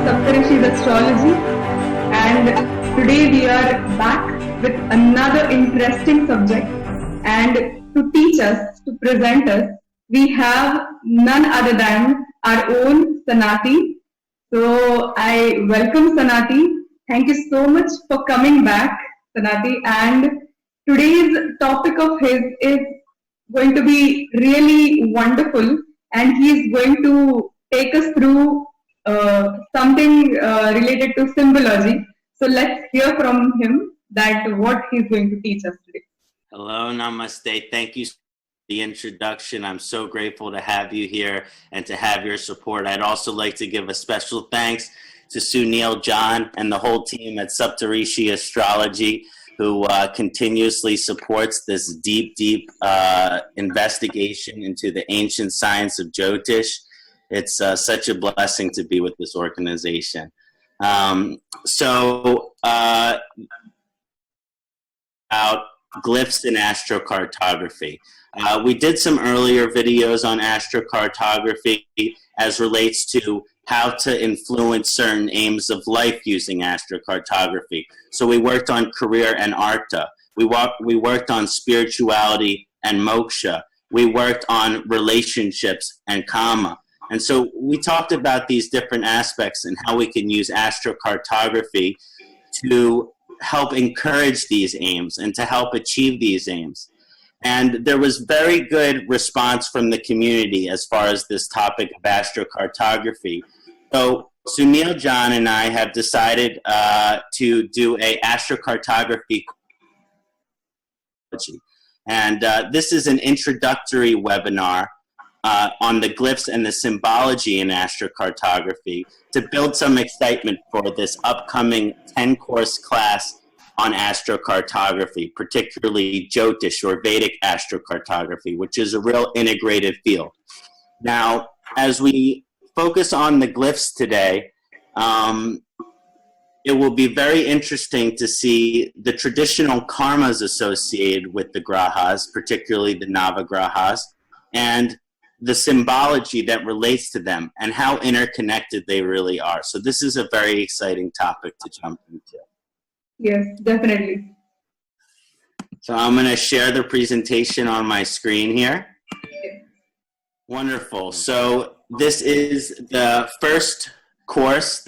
Saptarishis Astrology, and today we are back with another interesting subject, and to teach us, to present us, we have none other than our own Ksanati. So I welcome Ksanati. Thank you so much for coming back, Ksanati, and today's topic of his is going to be really wonderful, and he is going to take us through something related to symbology. So let's hear from him that what he's going to teach us today. Hello, namaste. Thank you for the introduction. I'm so grateful to have you here and to have your support. I'd also like to give a special thanks to Sunil, John, and the whole team at Saptarishis Astrology, who continuously supports this deep investigation into the ancient science of Jyotish. It's such a blessing to be with this organization. About glyphs in astrocartography. We did some earlier videos on astrocartography as relates to how to influence certain aims of life using astrocartography. So we worked on career and artha. We worked on spirituality and moksha. We worked on relationships and kama. And so we talked about these different aspects and how we can use astrocartography to help encourage these aims and to help achieve these aims. And there was very good response from the community as far as this topic of astrocartography. So Sunil, John, and I have decided to do a astrocartography. And this is an introductory webinar on the glyphs and the symbology in astrocartography to build some excitement for this upcoming 10-course class on astrocartography, particularly Jyotish or Vedic astrocartography, which is a real integrated field. Now, as we focus on the glyphs today, it will be very interesting to see the traditional karmas associated with the grahas, particularly the navagrahas, and the symbology that relates to them and how interconnected they really are. So this is a very exciting topic to jump into. Yes, definitely. So I'm going to share the presentation on my screen here. Wonderful. So this is the first course,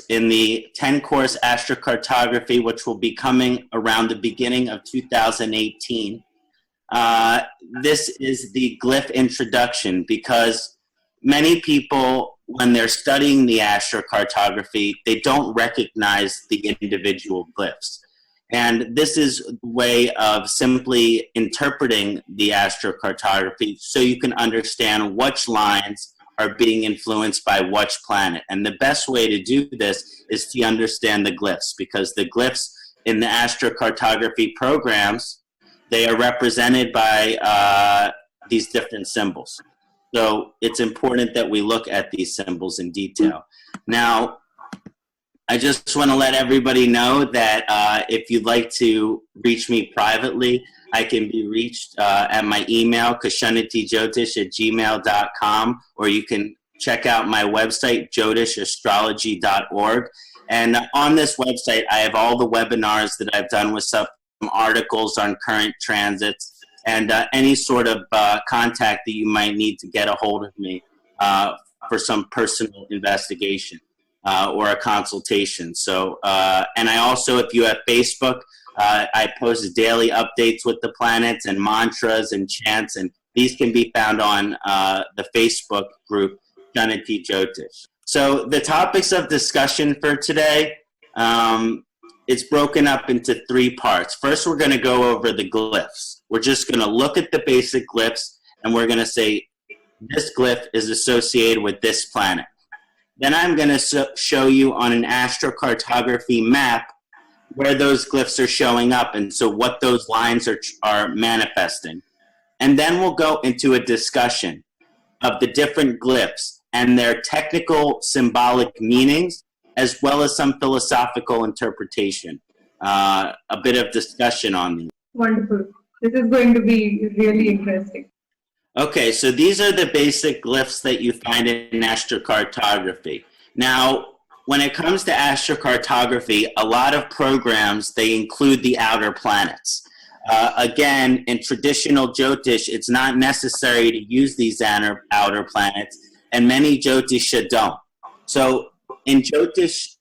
in the 10-course astrocartography, which will be coming around the beginning of 2018. This is the glyph introduction, because many people, when they're studying the astrocartography, they don't recognize the individual glyphs. And this is a way of simply interpreting the astrocartography so you can understand which lines are being influenced by which planet. And the best way to do this is to understand the glyphs, because the glyphs in the astrocartography programs, they are represented by these different symbols. So it's important that we look at these symbols in detail. Now, I just want to let everybody know that if you'd like to reach me privately, I can be reached at my email, kshanatijyotish@gmail.com, or you can check out my website, jyotishastrology.org. And on this website, I have all the webinars that I've done with some articles on current transits, and any sort of contact that you might need to get a hold of me for some personal investigation or a consultation. So, and I also, if you have Facebook, I post daily updates with the planets and mantras and chants, and these can be found on the Facebook group, Ksanati Jyotish. So the topics of discussion for today, it's broken up into 3 parts. First, we're going to go over the glyphs, We're just going to look at the basic glyphs, and we're going to say this glyph is associated with this planet. Then I'm going to show you on an astrocartography map where those glyphs are showing up, and so what those lines are manifesting. And then we'll go into a discussion of the different glyphs and their technical symbolic meanings, as well as some philosophical interpretation. A bit of discussion on these. Wonderful. This is going to be really interesting. Okay, so these are the basic glyphs that you find in astrocartography. Now, when it comes to astrocartography, a lot of programs, they include the outer planets. Again, in traditional Jyotish, it's not necessary to use these outer planets, and many Jyotisha don't. So in Jyotish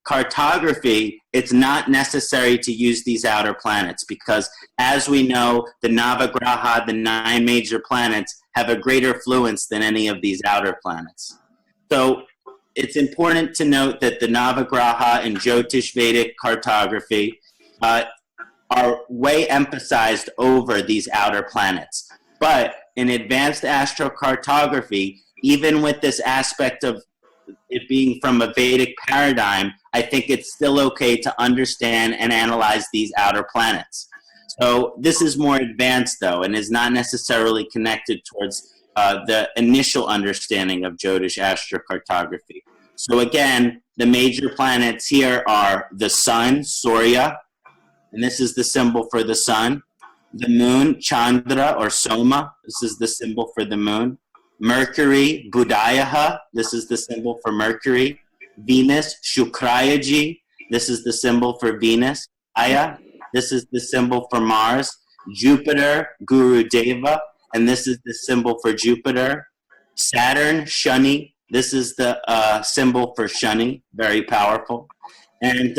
cartography, it's not necessary to use these outer planets because, as we know, the Navagraha, the 9 major planets, have a greater fluence than any of these outer planets. So it's important to note that the Navagraha in Jyotish Vedic cartography are way emphasized over these outer planets. But in advanced astrocartography, even with this aspect of it being from a Vedic paradigm, I think it's still okay to understand and analyze these outer planets. So this is more advanced, though, and is not necessarily connected towards the initial understanding of Jyotish astrocartography. So again, the major planets here are the Sun, Surya, and this is the symbol for the Sun. The Moon, Chandra or Soma, this is the symbol for the Moon. Mercury, Budayaha, this is the symbol for Mercury. Venus, Shukrayaji, this is the symbol for Venus. Aya, this is the symbol for Mars. Jupiter, Guru Deva, and this is the symbol for Jupiter. Saturn, Shani, this is the symbol for Shani, very powerful. And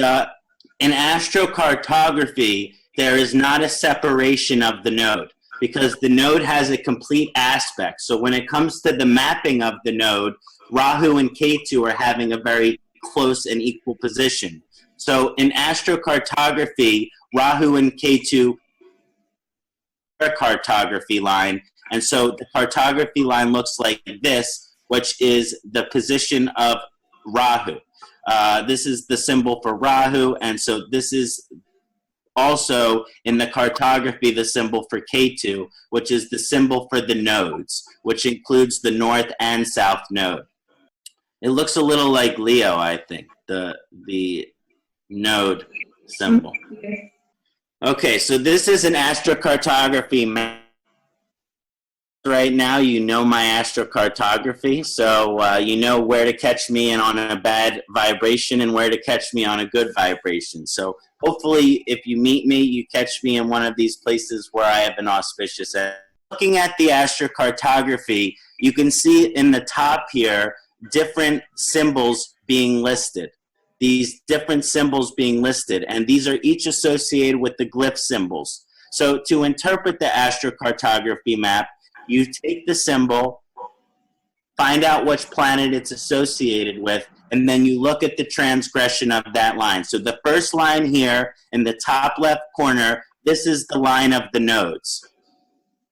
in astrocartography, there is not a separation of the node because the node has a complete aspect. So when it comes to the mapping of the node, Rahu and Ketu are having a very close and equal position. So in astrocartography, Rahu and Ketu are a cartography line. And so the cartography line looks like this, which is the position of Rahu. This is the symbol for Rahu, and so this is also in the cartography the symbol for Ketu, which is the symbol for the nodes, which includes the north and south node. It looks a little like Leo, I think, the node symbol. Okay, so this is an astrocartography map. Right now, you know my astrocartography, so you know where to catch me on a bad vibration and where to catch me on a good vibration. So hopefully, if you meet me, you catch me in one of these places where I have an auspicious energy. Looking at the astrocartography, you can see in the top here different symbols being listed. These different symbols being listed, and these are each associated with the glyph symbols. So to interpret the astrocartography map, you take the symbol, find out which planet it's associated with, and then you look at the transgression of that line. So the first line here in the top left corner, this is the line of the nodes.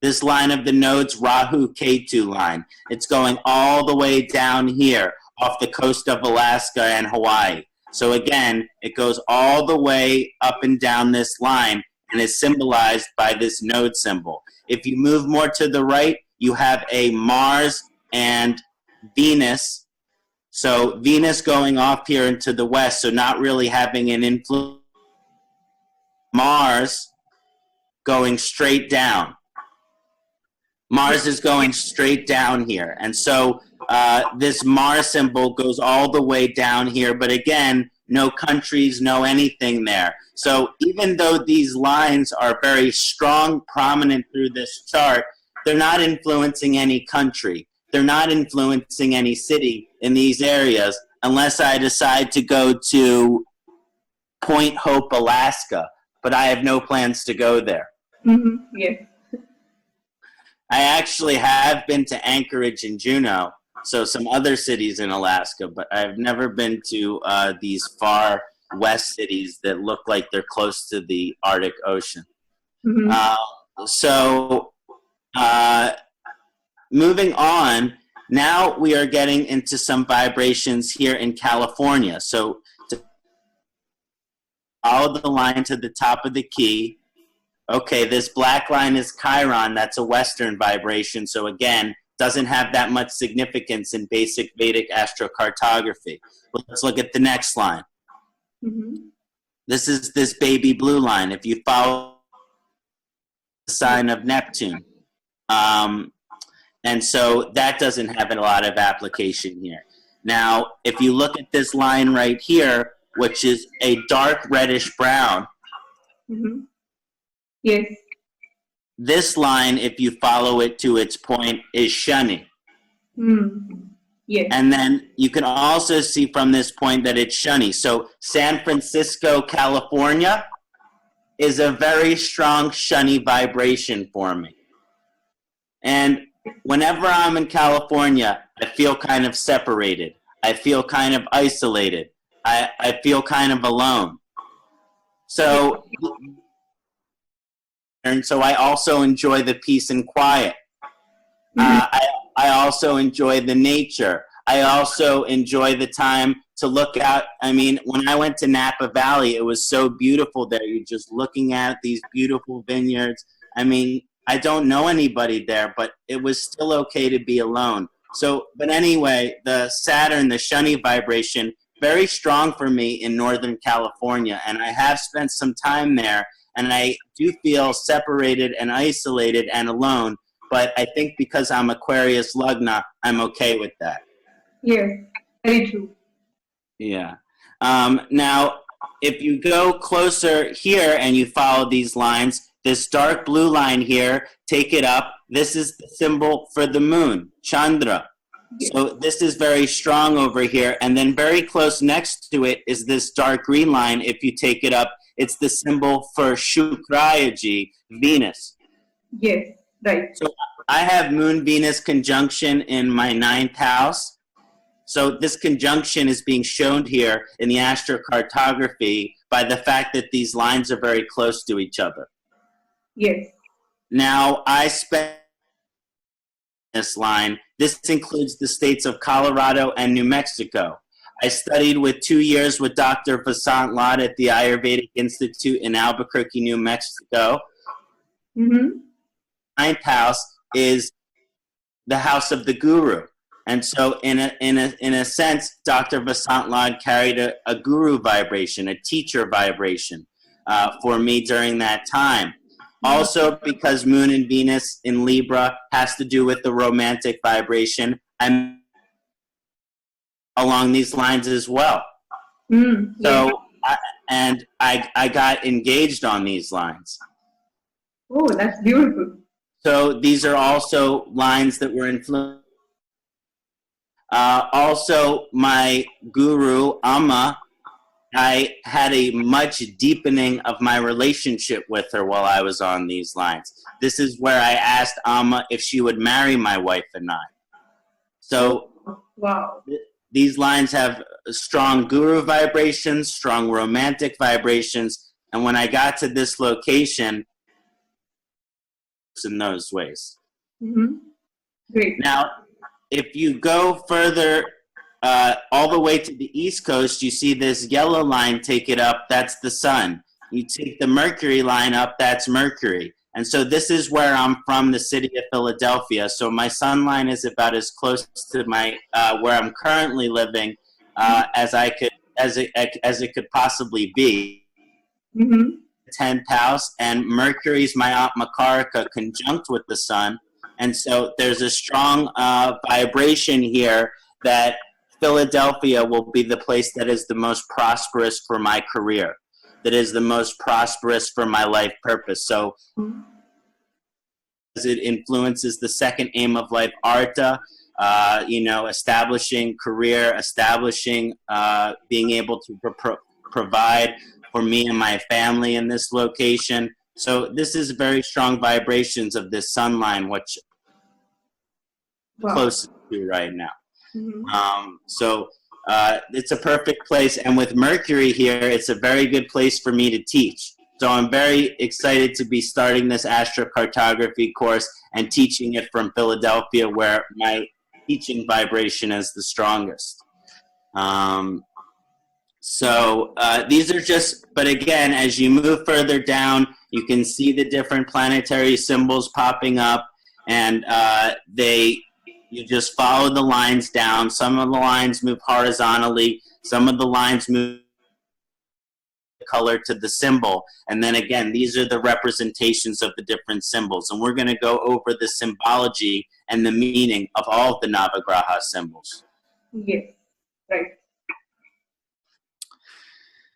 This line of the nodes, Rahu Ketu line. It's going all the way down here off the coast of Alaska and Hawaii. So again, it goes all the way up and down this line and is symbolized by this node symbol. If you move more to the right, you have a Mars and Venus. So Venus going off here into the west, so not really having an influence. Mars going straight down. Mars is going straight down here. And so this Mars symbol goes all the way down here, but again, no countries, no anything there. So even though these lines are very strong, prominent through this chart, they're not influencing any country. They're not influencing any city in these areas unless I decide to go to Point Hope, Alaska, but I have no plans to go there. Mm-hmm. Yes. I actually have been to Anchorage and Juneau, so some other cities in Alaska, but I've never been to these far west cities that look like they're close to the Arctic Ocean. Mm-hmm. so moving on, now we are getting into some vibrations here in California. So to follow the line to the top of the key, okay, this black line is Chiron. That's a Western vibration. So again, doesn't have that much significance in basic Vedic astrocartography. Let's look at the next line. Mm-hmm. This is this baby blue line. If you follow the sign of Neptune. And so that doesn't have a lot of application here. Now, if you look at this line right here, which is a dark reddish brown, Mm-hmm. Yes. this line, if you follow it to its point, is Shani. Mm. Yes. And then you can also see from this point that it's Shani. So San Francisco, California is a very strong Shani vibration for me. And whenever I'm in California, I feel kind of separated. I feel kind of isolated. I feel kind of alone. So, and so I also enjoy the peace and quiet. I also enjoy the nature. I also enjoy the time to look out. I mean, when I went to Napa Valley, it was so beautiful there. You're just looking at these beautiful vineyards. I mean, I don't know anybody there, but it was still okay to be alone. So, but anyway, the Saturn, the Shani vibration, very strong for me in Northern California. And I have spent some time there, and I do feel separated and isolated and alone. But I think because I'm Aquarius Lagna, I'm okay with that. Yes, very true. Yeah. Now, if you go closer here and you follow these lines, this dark blue line here, take it up. This is the symbol for the moon, Chandra. So this is very strong over here. And then very close next to it is this dark green line. If you take it up, it's the symbol for Shukrayaji, Venus. Yes, right. So I have Moon-Venus conjunction in my 9th house. So this conjunction is being shown here in the astrocartography by the fact that these lines are very close to each other. Yes. Now, I spent this line. This includes the states of Colorado and New Mexico. I studied with 2 years with Dr. Vasant Lad at the Ayurvedic Institute in Albuquerque, New Mexico. Mm-hmm. 9th house is the house of the guru. And so in a sense, Dr. Vasant Lad carried a guru vibration, a teacher vibration for me during that time. Also, because Moon and Venus in Libra has to do with the romantic vibration, I'm along these lines as well. Mm, yeah. So, I got engaged on these lines. Oh, that's beautiful. So these are also lines that were influenced. Also, my guru, Amma, I had a much deepening of my relationship with her while I was on these lines. This is where I asked Amma if she would marry my wife and I. So Wow. these lines have strong guru vibrations, strong romantic vibrations, and when I got to this location, in those ways. Mm-hmm. Great. Now, if you go further all the way to the East Coast, you see this yellow line, take it up, that's the sun. You take the Mercury line up, that's Mercury. And so this is where I'm from, the city of Philadelphia. So my sun line is about as close to my where I'm currently living as it could possibly be. Mm-hmm. 10th house, and Mercury's my Atmakaraka conjunct with the sun. And so there's a strong vibration here that Philadelphia will be the place that is the most prosperous for my career, that is the most prosperous for my life purpose. So as it influences the second aim of life, Artha, establishing career, establishing being able to provide for me and my family in this location. So this is very strong vibrations of this sun line, which Wow. close to right now. Mm-hmm. So it's a perfect place. And with Mercury here, it's a very good place for me to teach. So I'm very excited to be starting this astrocartography course and teaching it from Philadelphia, where my teaching vibration is the strongest. These are just, but again, as you move further down, you can see the different planetary symbols popping up, and you just follow the lines down. Some of the lines move horizontally, some of the lines move color to the symbol, and then again, these are the representations of the different symbols, and we're going to go over the symbology and the meaning of all of the Navagraha symbols. Yes, right.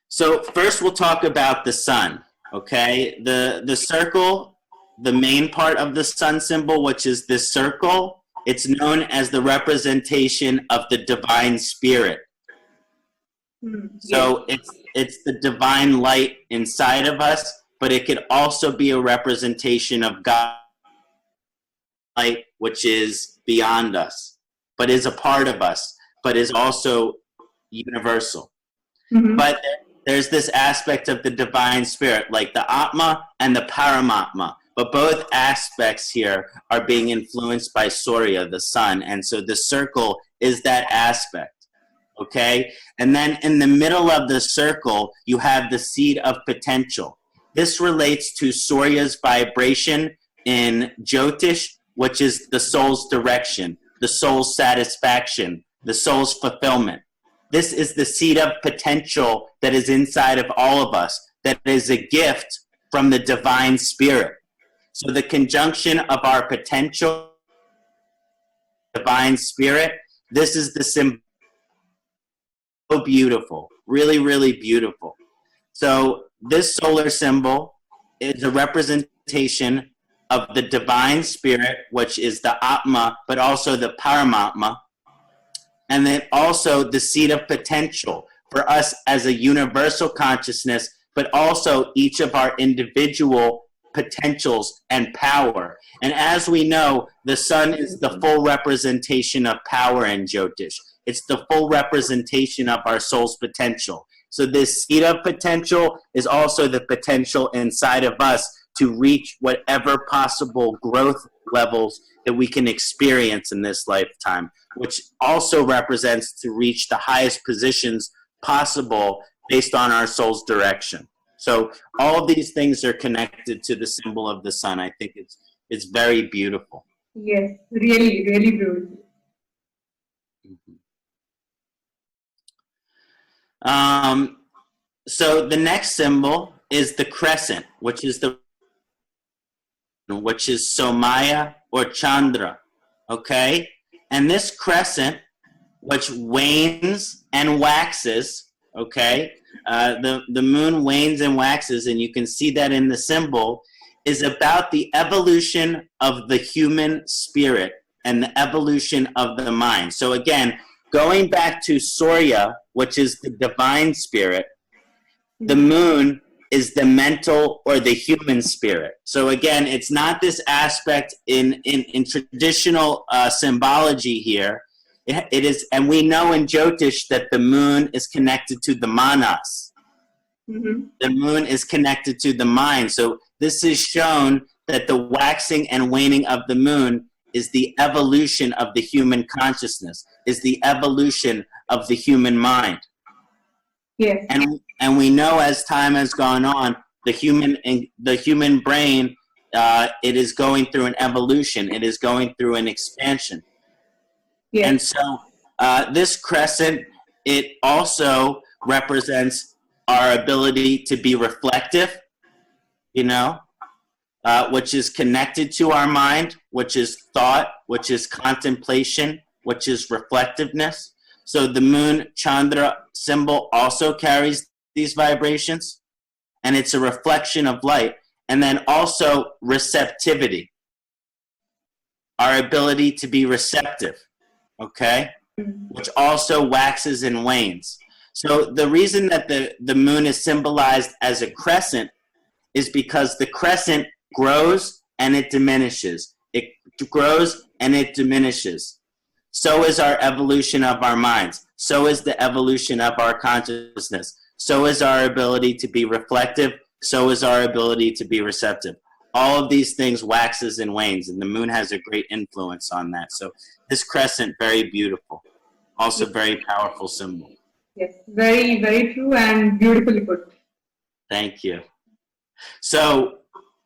So first we'll talk about the sun, okay? The circle, the main part of the sun symbol, which is this circle, it's known as the representation of the divine spirit. So it's the divine light inside of us, but it could also be a representation of God light, which is beyond us, but is a part of us, but is also universal. But there's this aspect of the divine spirit, like the Atma and the Paramatma. But both aspects here are being influenced by Surya, the sun. And so the circle is that aspect. Okay? And then in the middle of the circle, you have the seed of potential. This relates to Surya's vibration in Jyotish, which is the soul's direction, the soul's satisfaction, the soul's fulfillment. This is the seed of potential that is inside of all of us, that is a gift from the divine spirit. So the conjunction of our potential, divine spirit, this is the symbol. So beautiful, really, really beautiful. So this solar symbol is a representation of the divine spirit, which is the Atma, but also the Paramatma, and then also the seed of potential for us as a universal consciousness, but also each of our individual potentials and power. And as we know, the sun is the full representation of power in Jyotish. It's the full representation of our soul's potential. So this seed of potential is also the potential inside of us to reach whatever possible growth levels that we can experience in this lifetime, which also represents to reach the highest positions possible based on our soul's direction. So all of these things are connected to the symbol of the sun. I think it's very beautiful. Yes, really, really beautiful. So the next symbol is the crescent, which is Somaya or Chandra, okay? And this crescent, which wanes and waxes, okay? The moon wanes and waxes, and you can see that in the symbol, is about the evolution of the human spirit and the evolution of the mind. So again, going back to Surya, which is the divine spirit, the moon is the mental or the human spirit. So again, it's not this aspect in traditional symbology here. It is, and we know in Jyotish that the moon is connected to the manas. The moon is connected to the mind. So this is shown that the waxing and waning of the moon is the evolution of the human consciousness, is the evolution of the human mind. Yes. And we know as time has gone on, the human brain, it is going through an evolution. It is going through an expansion. Yes. And so this crescent, it also represents our ability to be reflective, you know, which is connected to our mind, which is thought, which is contemplation, which is reflectiveness. So the moon Chandra symbol also carries these vibrations, and it's a reflection of light. And then also receptivity, our ability to be receptive, okay, which also waxes and wanes. So the reason that the moon is symbolized as a crescent is because the crescent grows and it diminishes. It grows and it diminishes. So is our evolution of our minds. So is the evolution of our consciousness. So is our ability to be reflective. so is our ability to be receptive. All of these things waxes and wanes, and the moon has a great influence on that. So this crescent, very beautiful. Also very powerful symbol. Yes, very, very true and beautifully put. Thank you. So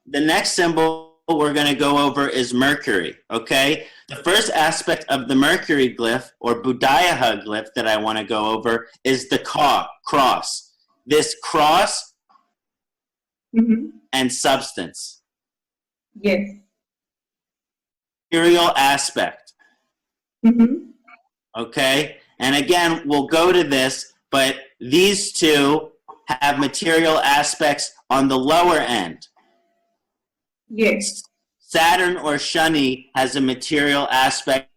the next symbol we're going to go over is Mercury, okay? The first aspect of the Mercury glyph, or Budaya glyph, that I want to go over is the cross. This cross and substance. Yes. Material aspect. Okay? And again, we'll go to this, but these two have material aspects on the lower end. Yes. Saturn or Shani has a material aspect.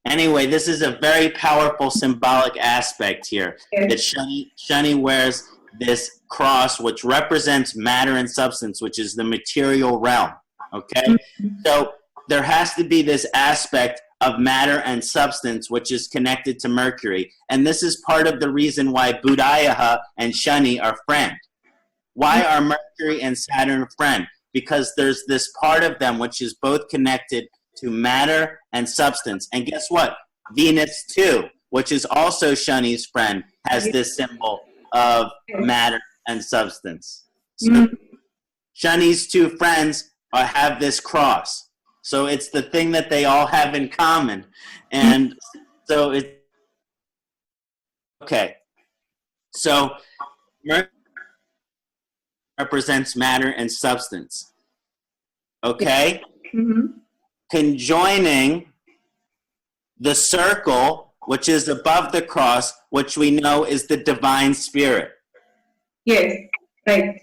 Anyway, this is a very powerful symbolic aspect here. Yes. That Shani wears this cross, which represents matter and substance, which is the material realm. Okay? So there has to be this aspect of matter and substance, which is connected to Mercury. And this is part of the reason why Budaya and Shani are friends. Why are Mercury and Saturn friends? Because there's this part of them which is both connected to matter and substance. And guess what? Venus too, which is also Shani's friend, has this symbol of matter and substance. So Shani's two friends have this cross. So it's the thing that they all have in common. And so it, okay. So Mercury represents matter and substance. Okay? Conjoining the circle, which is above the cross, which we know is the divine spirit. Yes, right.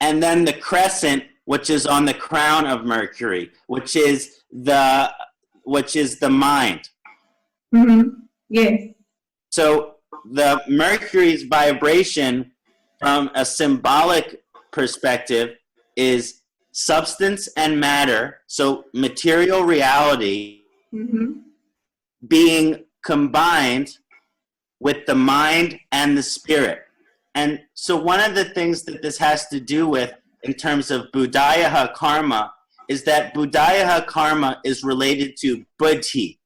And then the crescent, which is on the crown of Mercury, which is the mind. Yes. So the Mercury's vibration from a symbolic perspective is substance and matter, so material reality being combined with the mind and the spirit. And so one of the things that this has to do with in terms of Budaya karma is that Budaya karma is related to buddhi,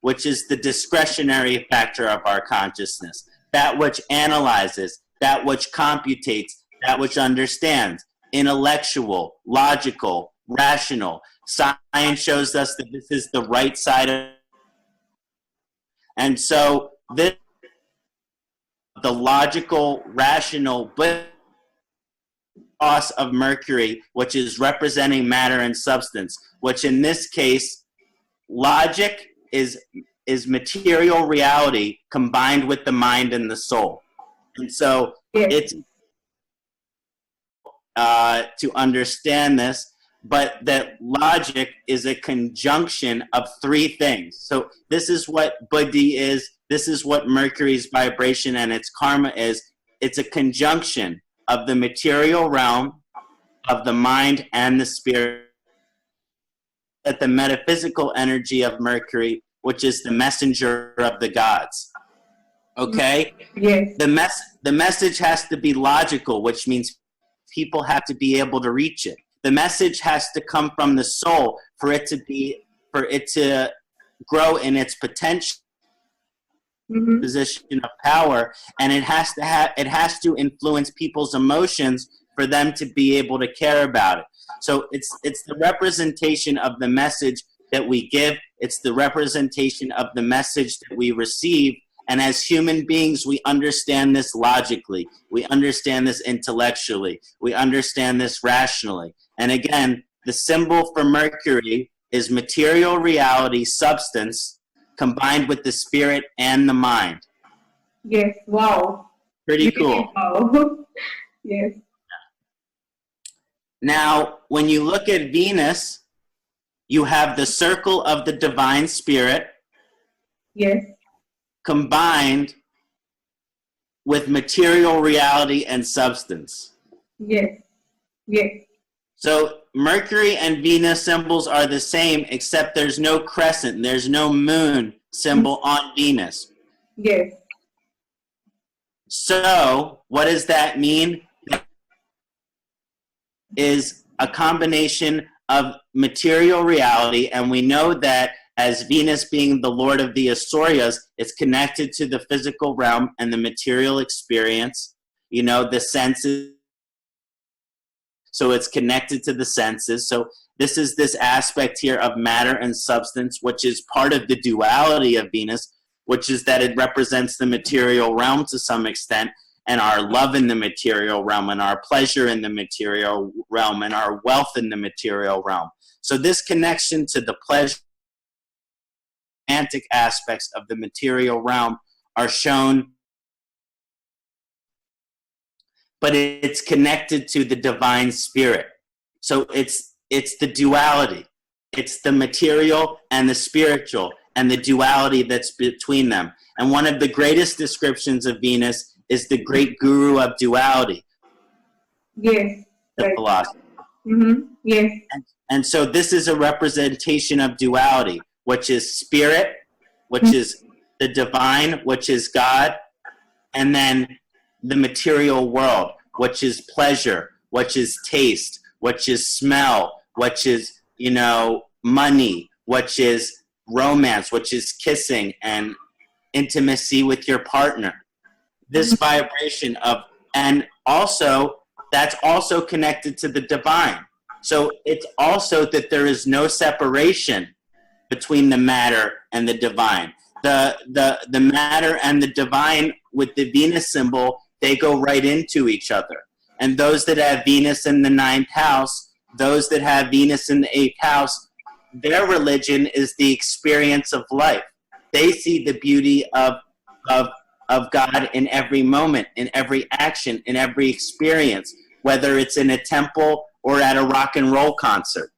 which is the discretionary factor of our consciousness, that which analyzes, that which computates, that which understands, intellectual, logical, rational. Science shows us that this is the right side of, and so this, the logical, rational, but cross of Mercury, which is representing matter and substance, which in this case, logic is material reality combined with the mind and the soul. And so it's to understand this, but that logic is a conjunction of three things. So this is what buddhi is, this is what Mercury's vibration and its karma is. It's a conjunction of the material realm, of the mind and the spirit, at the metaphysical energy of Mercury, which is the messenger of the gods. Okay? Yes. The message has to be logical, which means people have to be able to reach it. The message has to come from the soul for it to grow in its potential position of power, and it has to influence people's emotions for them to be able to care about it. So it's the representation of the message that we give. It's the representation of the message that we receive. And as human beings, we understand this logically. We understand this intellectually. We understand this rationally. And again, the symbol for Mercury is material reality, substance, combined with the spirit and the mind. Yes, wow. Pretty cool. Wow. Yes. Now, when you look at Venus, you have the circle of the divine spirit. Yes. Combined with material reality and substance. Yes. Yes. So Mercury and Venus symbols are the same, except there's no crescent, there's no moon symbol on Venus. Yes. So what does that mean? Is a combination of material reality, and we know that as Venus being the lord of the Astrology, it's connected to the physical realm and the material experience, you know, the senses. So it's connected to the senses. So this is this aspect here of matter and substance, which is part of the duality of Venus, which is that it represents the material realm to some extent, and our love in the material realm, and our pleasure in the material realm, and our wealth in the material realm. So this connection to the pleasure, romantic aspects of the material realm are shown, but it's connected to the divine spirit. So it's the duality. It's the material and the spiritual, and the duality that's between them. And one of the greatest descriptions of Venus is the great guru of duality. Yes. The Right. philosopher. Yes. And so this is a representation of duality, which is spirit, which is the divine, which is God, and then the material world, which is pleasure, which is taste, which is smell, which is, you know, money, which is romance, which is kissing and intimacy with your partner. This vibration of, and also that's also connected to the divine. So it's also that there is no separation between the matter and the divine. The matter and the divine with the Venus symbol, they go right into each other. And those that have Venus in the 9th house, those that have Venus in the 8th house, their religion is the experience of life. They see the beauty of God in every moment, in every action, in every experience, whether it's in a temple or at a rock and roll concert.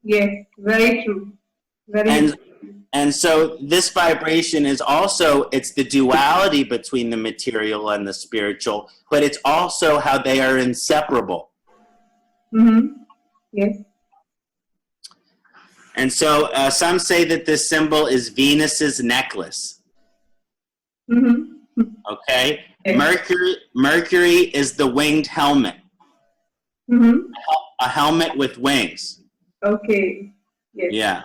Yes, very true. Very true. And so this vibration is also, it's the duality between the material and the spiritual, but it's also how they are inseparable. Yes. And so some say that this symbol is Venus's necklace. Okay? Yes. Mercury is the winged helmet. A helmet with wings. Okay. Yes. Yeah.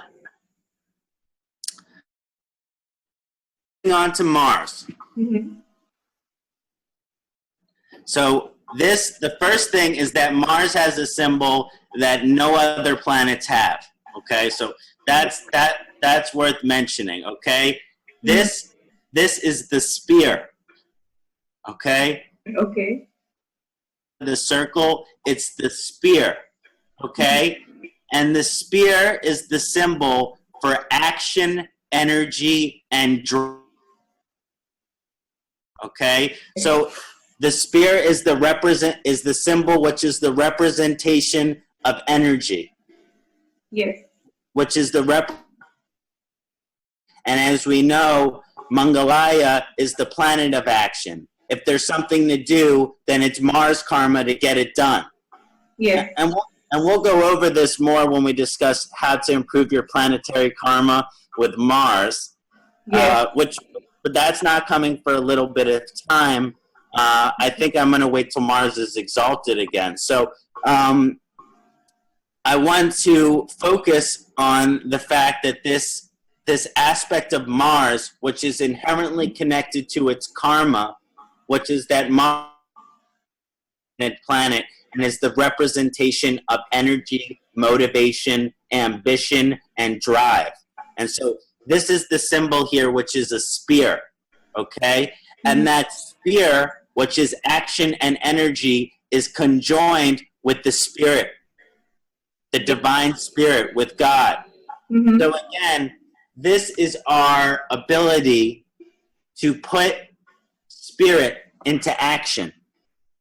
On to Mars. So the first thing is that Mars has a symbol that no other planets have. Okay, so that's worth mentioning. Okay, this is the spear. Okay. Okay. The circle, it's the spear. Okay, and the spear is the symbol for action, energy, and drive. Okay, so the spear is the symbol which is the representation of energy. Yes. Which is and as we know, Mangalaya is the planet of action. If there's something to do, then it's Mars karma to get it done. Yes. And we'll go over this more when we discuss how to improve your planetary karma with Mars. Yes. But that's not coming for a little bit of time. I think I'm going to wait till Mars is exalted again. So I want to focus on the fact that this aspect of Mars, which is inherently connected to its karma, which is that Mars planet and is the representation of energy, motivation, ambition, and drive. And so this is the symbol here, which is a spear, okay? And that spear, which is action and energy, is conjoined with the spirit, the divine spirit, with God. So again, this is our ability to put spirit into action,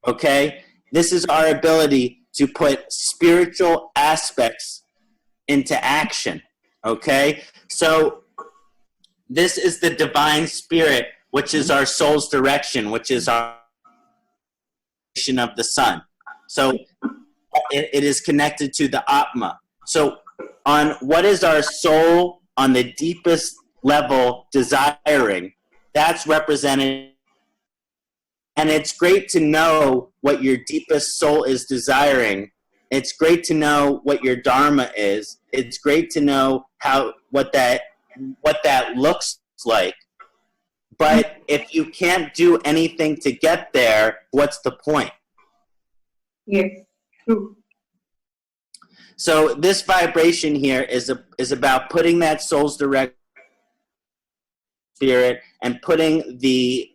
okay? This is our ability to put spiritual aspects into action, okay? So this is the divine spirit, which is our soul's direction, which is our direction of the sun. So it is connected to the Atma. So on what is our soul on the deepest level desiring, that's represented And it's great to know what your deepest soul is desiring. It's great to know what your dharma is. It's great to know what that looks like. But if you can't do anything to get there, what's the point? Yes, true. So this vibration here is about putting that soul's direct spirit and putting the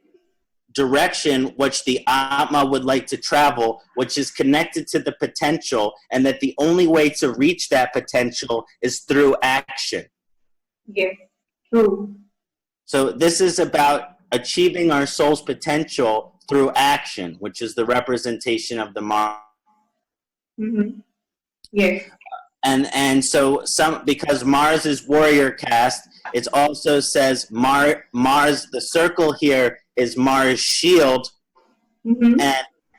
direction which the Atma would like to travel, which is connected to the potential, and that the only way to reach that potential is through action. Yes, true. So this is about achieving our soul's potential through action, which is the representation of the Mars. Mm-hmm. Yes. And so because Mars is warrior caste, it also says Mars, the circle here is Mars shield, Mm-hmm.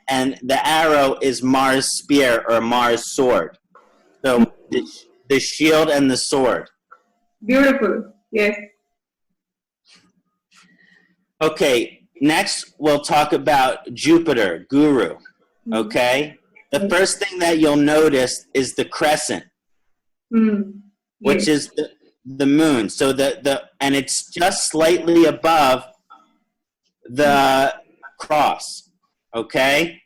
and the arrow is Mars spear or Mars sword. So the shield and the sword. Beautiful. Yes. Okay, next we'll talk about Jupiter, Guru. Okay? The first thing that you'll notice is the crescent, which is the moon. So and it's just slightly above the cross. Okay?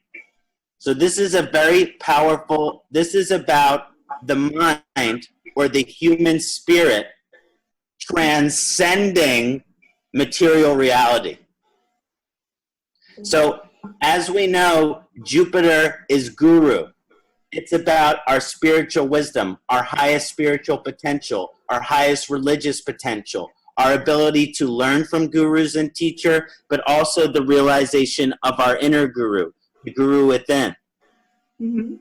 So this is a very powerful, this is about the mind or the human spirit transcending material reality. So as we know, Jupiter is Guru. It's about our spiritual wisdom, our highest spiritual potential, our highest religious potential, our ability to learn from gurus and teacher, but also the realization of our inner guru, the guru within. Mm-hmm.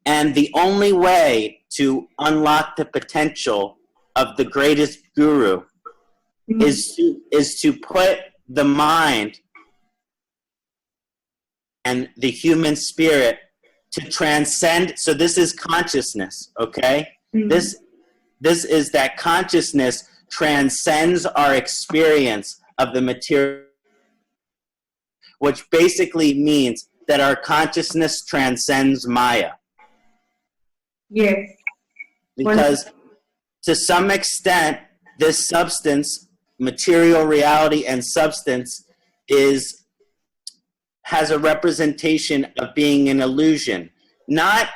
And the only way to unlock the potential of the greatest guru is to put the mind and the human spirit to transcend. So this is consciousness, okay? This is that consciousness transcends our experience of the material, which basically means that our consciousness transcends Maya. Yes. Because to some extent, this substance, material reality and substance, has a representation of being an illusion. Not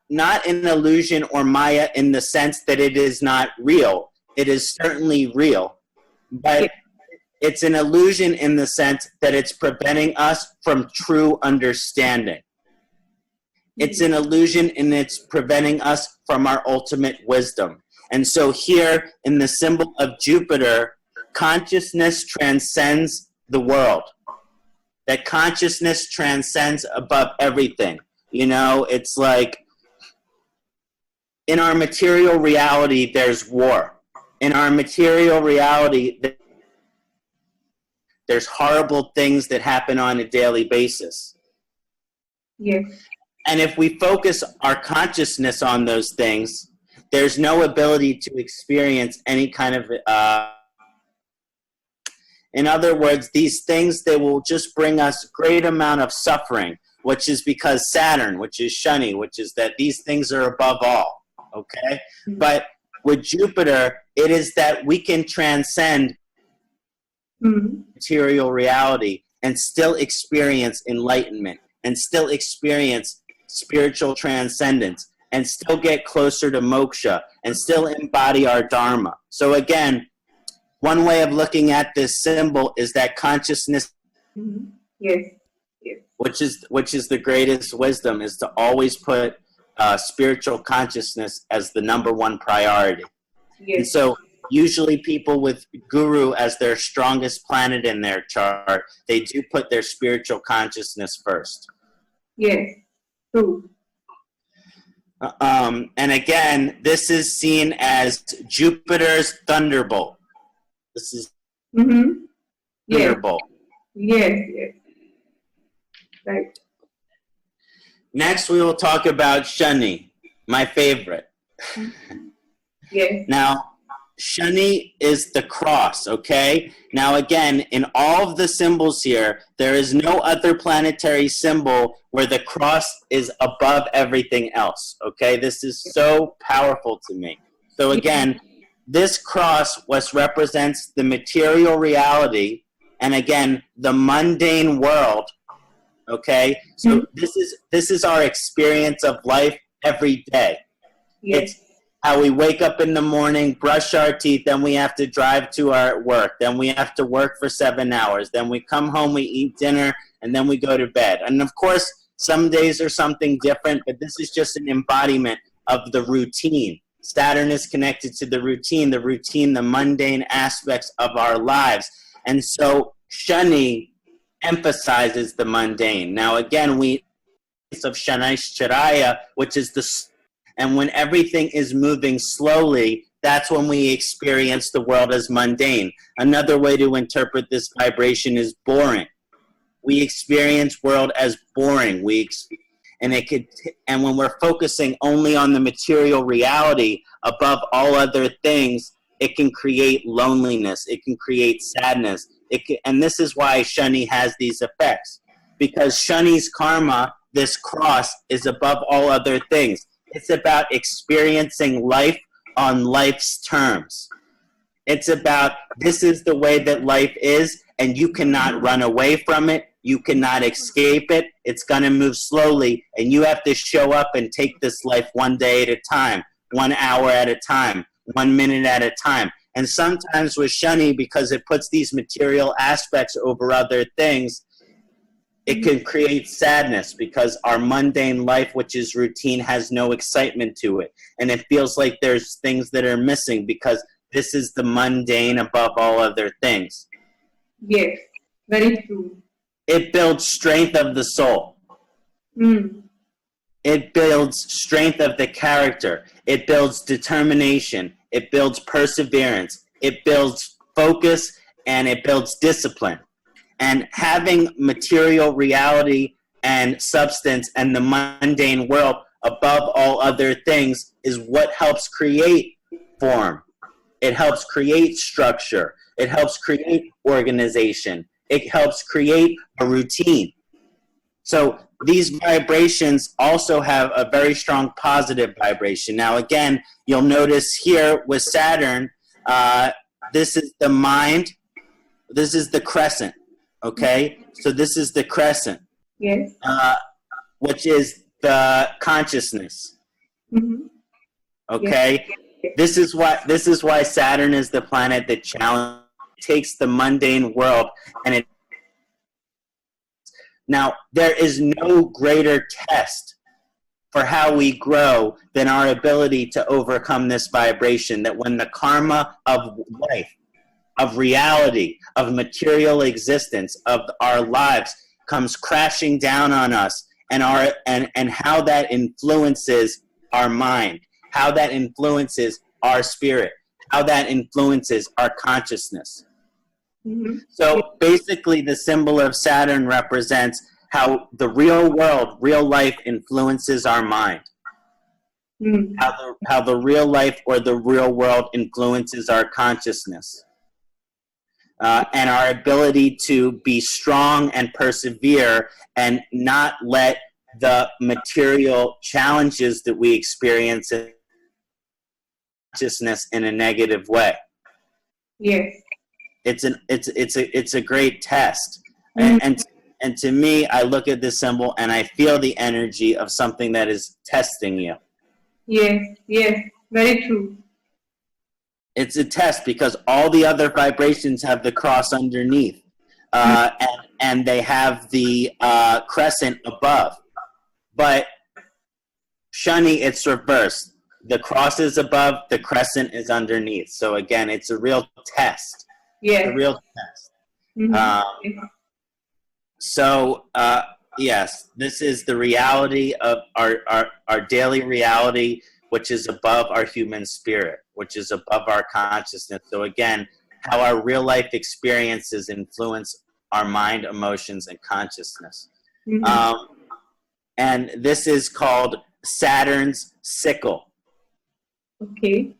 an illusion or Maya in the sense that it is not real. It is certainly real. But it's an illusion in the sense that it's preventing us from true understanding. It's an illusion and it's preventing us from our ultimate wisdom. And so here in the symbol of Jupiter, consciousness transcends the world. That consciousness transcends above everything. You know, it's like in our material reality, there's war. In our material reality, there's horrible things that happen on a daily basis. Yes. And if we focus our consciousness on those things, there's no ability to experience any kind of in other words, these things, they will just bring us great amount of suffering, which is because Saturn, which is Shani, which is that these things are above all, okay? But with Jupiter, it is that we can transcend material reality and still experience enlightenment and still experience spiritual transcendence and still get closer to moksha and still embody our dharma. So again, one way of looking at this symbol is that consciousness, Yes. Yes. which is the greatest wisdom, is to always put spiritual consciousness as the number one priority. Yes. And so usually people with Guru as their strongest planet in their chart, they do put their spiritual consciousness first. Yes. True. And again, this is seen as Jupiter's thunderbolt. This is thunderbolt. Yes. Yes. Right. Next, we will talk about Shani, my favorite. Yes. Now, Shani is the cross, okay? Now again, in all of the symbols here, there is no other planetary symbol where the cross is above everything else, okay? This is so powerful to me. So again, this cross represents the material reality, and again, the mundane world, okay? So this is our experience of life every day. Yes. It's how we wake up in the morning, brush our teeth, then we have to drive to our work, then we have to work for 7 hours, then we come home, we eat dinner, and then we go to bed. And of course, some days are something different, but this is just an embodiment of the routine. Saturn is connected to the routine, the mundane aspects of our lives. And so Shani emphasizes the mundane. Now again, we of Nakṣatra, which is the, and when everything is moving slowly, that's when we experience the world as mundane. Another way to interpret this vibration is boring. We experience world as boring. And when we're focusing only on the material reality above all other things, it can create loneliness. It can create sadness. And this is why Shani has these effects, because Shani's karma, this cross, is above all other things. It's about experiencing life on life's terms. It's about, this is the way that life is, and you cannot run away from it. You cannot escape it. It's going to move slowly, and you have to show up and take this life one day at a time, 1 hour at a time, 1 minute at a time. And sometimes with Shani, because it puts these material aspects over other things, it can create sadness because our mundane life, which is routine, has no excitement to it. And it feels like there's things that are missing because this is the mundane above all other things. Yes, very true. It builds strength of the soul. It builds strength of the character. It builds determination. It builds perseverance. It builds focus, and it builds discipline. And having material reality and substance and the mundane world above all other things is what helps create form. It helps create structure. It helps create organization. It helps create a routine. So these vibrations also have a very strong positive vibration. Now again, you'll notice here with Saturn, this is the mind, this is the crescent. Okay, so this is the crescent, yes, which is the consciousness. Okay, yes. this is why Saturn is the planet that takes the mundane world and it. Now there is no greater test for how we grow than our ability to overcome this vibration. That when the karma of life, of reality, of material existence, of our lives comes crashing down on us, and how that influences our mind, how that influences our spirit, how that influences our consciousness. So basically the symbol of Saturn represents how the real world, real life influences our mind. How the real life or the real world influences our consciousness. And our ability to be strong and persevere and not let the material challenges that we experience in consciousness in a negative way. Yes. It's a great test. And to me, I look at this symbol and I feel the energy of something that is testing you. Yes, very true. It's a test because all the other vibrations have the cross underneath, and they have the crescent above. But Shani, it's reversed. The cross is above, the crescent is underneath. So again, it's a real test. Yes. It's a real test. Yes, this is the reality of our daily reality, which is above our human spirit, which is above our consciousness. So again, how our real life experiences influence our mind, emotions, and consciousness. And this is called Saturn's sickle. Okay.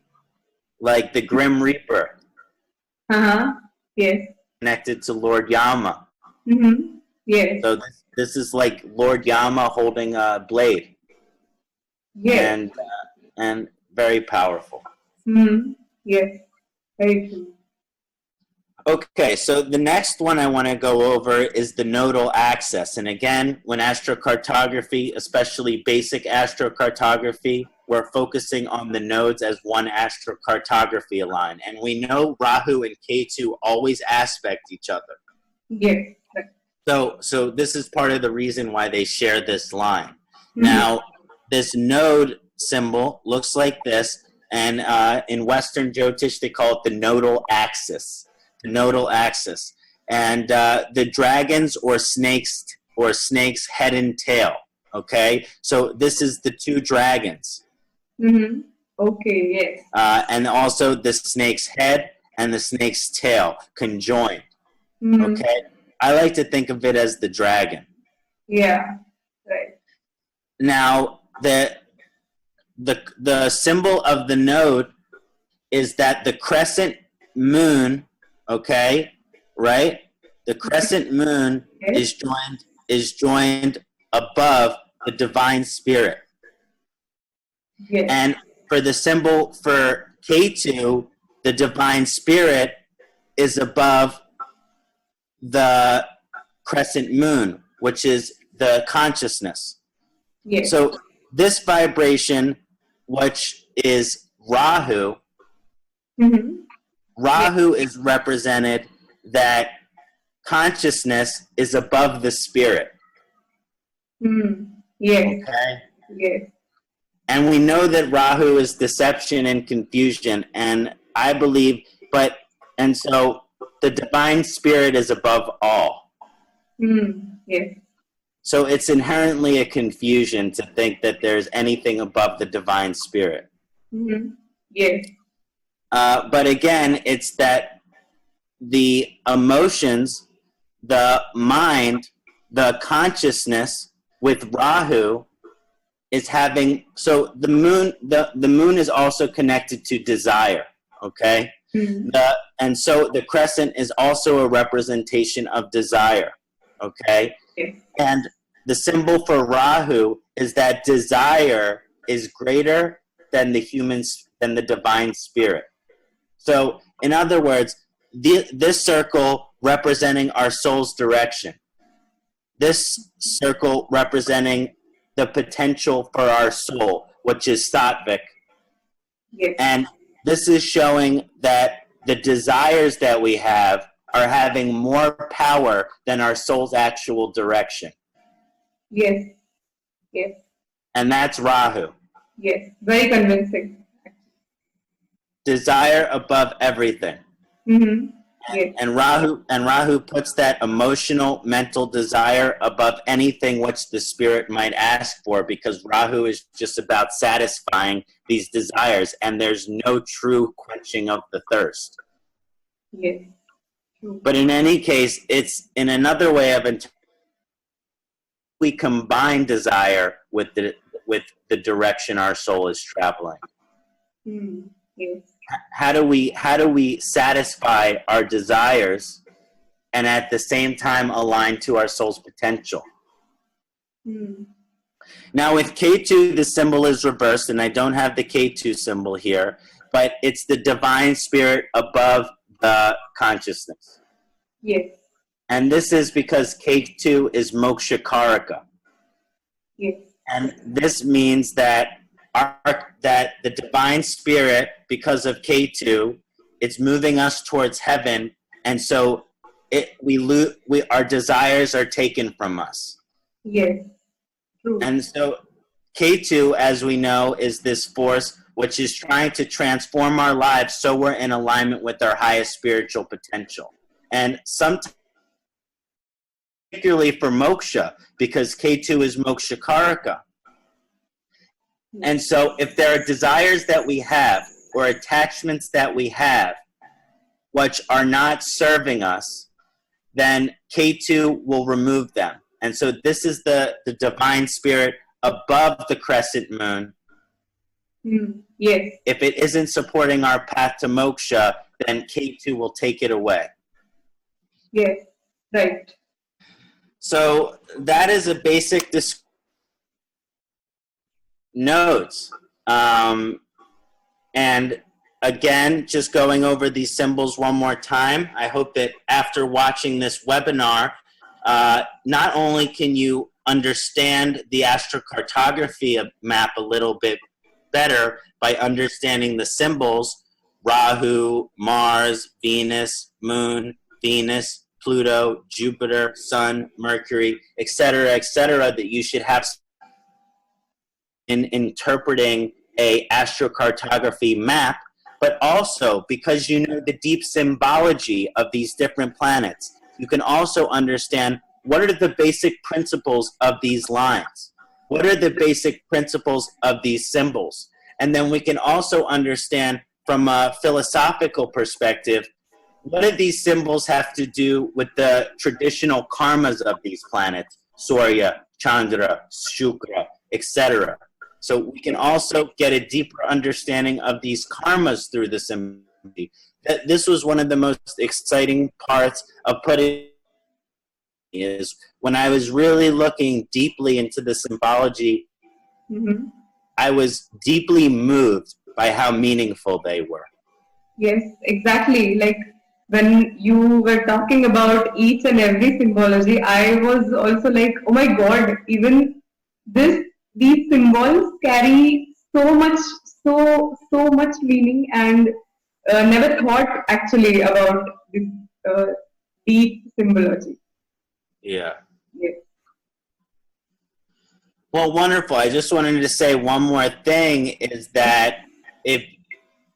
like the Grim Reaper, Yes. connected to Lord Yama. Yes. So this is like Lord Yama holding a blade, Yes. and very powerful. Yes. Very true. Okay, so the next one I want to go over is the nodal axis. And again, when astrocartography, especially basic astrocartography, we're focusing on the nodes as one astrocartography line. And we know Rahu and Ketu always aspect each other. Yes. So this is part of the reason why they share this line. Now, this node symbol looks like this, and in Western Jyotish, they call it the nodal axis. The nodal axis. And the dragons or snake's head and tail. Okay? So this is the two dragons. Okay, yes. And also the snake's head and the snake's tail conjoined. Okay? I like to think of it as the dragon. Yeah, right. Now, the symbol of the node is that the crescent moon, okay, right? The crescent moon is joined above the divine spirit. Yes. And for the symbol for Ketu, the divine spirit is above the crescent moon, which is the consciousness. Yes. So this vibration, which is Rahu, Rahu is represented that consciousness is above the spirit. Yes. Okay? Yes. And we know that Rahu is deception and confusion, and I believe, and so the divine spirit is above all. Yes. So it's inherently a confusion to think that there's anything above the divine spirit. Yes. But again, it's that the emotions, the mind, the consciousness with Rahu is having, so the moon is also connected to desire, okay? And so the crescent is also a representation of desire, okay? Yes. And the symbol for Rahu is that desire is greater than the divine spirit. So, in other words, this circle representing our soul's direction. This circle representing the potential for our soul, which is sattvic. Yes. And this is showing that the desires that we have are having more power than our soul's actual direction. Yes. Yes. And that's Rahu. Yes. Very convincing. Desire above everything. Yes. And Rahu puts that emotional, mental desire above anything which the spirit might ask for, because Rahu is just about satisfying these desires, and there's no true quenching of the thirst. Yes. True. But in any case, it's in another way of we combine desire with the direction our soul is traveling. Yes. How do we satisfy our desires and at the same time align to our soul's potential? Now with Ketu, the symbol is reversed, and I don't have the Ketu symbol here, but it's the divine spirit above the consciousness. Yes. And this is because Ketu is moksha karaka. Yes. And this means that that the divine spirit, because of Ketu, it's moving us towards heaven, and so our desires are taken from us. Yes. True. And so Ketu, as we know, is this force which is trying to transform our lives so we're in alignment with our highest spiritual potential. And sometimes, particularly for moksha, because Ketu is moksha karaka. And so if there are desires that we have or attachments that we have which are not serving us, then Ketu will remove them. And so this is the divine spirit above the crescent moon, Yes. If it isn't supporting our path to moksha, then Ketu will take it away. Yes. Right. So that is a basic nodes. And again, just going over these symbols one more time, I hope that after watching this webinar, not only can you understand the astrocartography map a little bit better by understanding the symbols, Rahu, Mars, Venus, Moon, Venus, Pluto, Jupiter, Sun, Mercury, etc., that you should have in interpreting a astrocartography map, but also because you know the deep symbology of these different planets, you can also understand what are the basic principles of these lines, what are the basic principles of these symbols, and then we can also understand from a philosophical perspective, what do these symbols have to do with the traditional karmas of these planets, Surya, Chandra, Shukra, etc. So we can also get a deeper understanding of these karmas through the symbology. This was one of the most exciting parts of putting is when I was really looking deeply into the symbology, I was deeply moved by how meaningful they were. Yes, exactly. Like when you were talking about each and every symbology, I was also like, oh my God, even these symbols carry so much meaning, and never thought actually about this deep symbology. Yeah. Yes. Well, wonderful. I just wanted to say one more thing is that if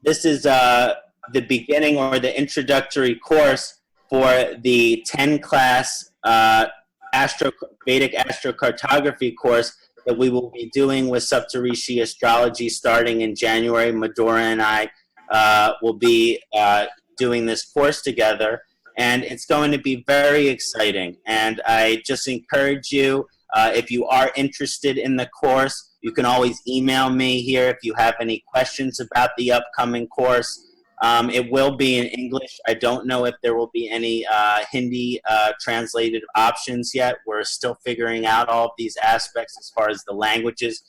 this is the beginning or the introductory course for the 10-class Vedic astrocartography course that we will be doing with Saptarishis Astrology starting in January. Medora and I will be doing this course together, and it's going to be very exciting. And I just encourage you, if you are interested in the course, you can always email me here if you have any questions about the upcoming course. It will be in English. I don't know if there will be any Hindi translated options yet. We're still figuring out all of these aspects as far as the languages.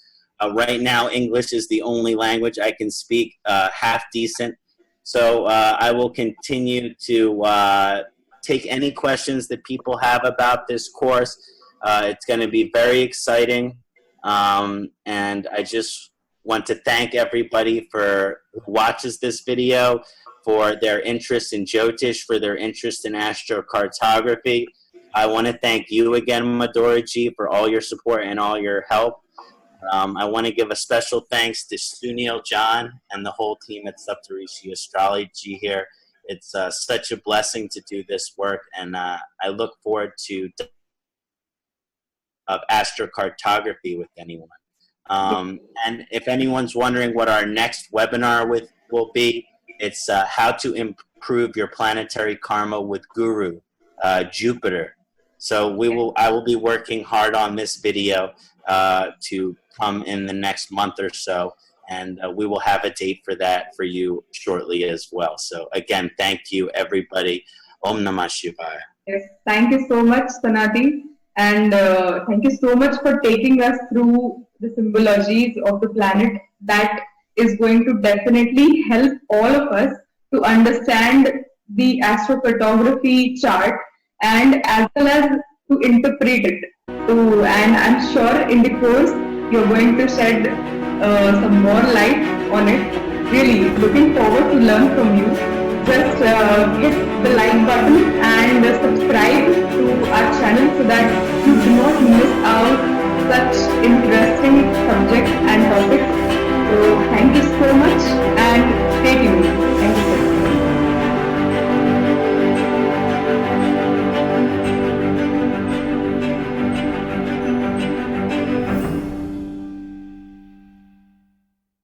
Right now, English is the only language I can speak half decent. So I will continue to take any questions that people have about this course. It's going to be very exciting. And I just want to thank everybody who watches this video, for their interest in Jyotish, for their interest in astrocartography. I want to thank you again, Madhuraji, for all your support and all your help. I want to give a special thanks to Sunil, John, and the whole team at Saptarishis Astrology here. It's such a blessing to do this work, and I look forward to astrocartography with anyone. And if anyone's wondering what our next webinar will be, it's how to improve your planetary karma with Guru, Jupiter. So I will be working hard on this video to come in the next month or so, and we will have a date for that for you shortly as well. So again, thank you everybody. Om Namah Shivaya. Yes, thank you so much, Ksanati, and thank you so much for taking us through the symbologies of the planet. That is going to definitely help all of us to understand the astrocartography chart, and as well as to interpret it. And I'm sure in the course you're going to shed some more light on it. Really looking forward to learn from you. Just hit the like button and subscribe to our channel so that you do not miss out such interesting subjects and topics. So thank you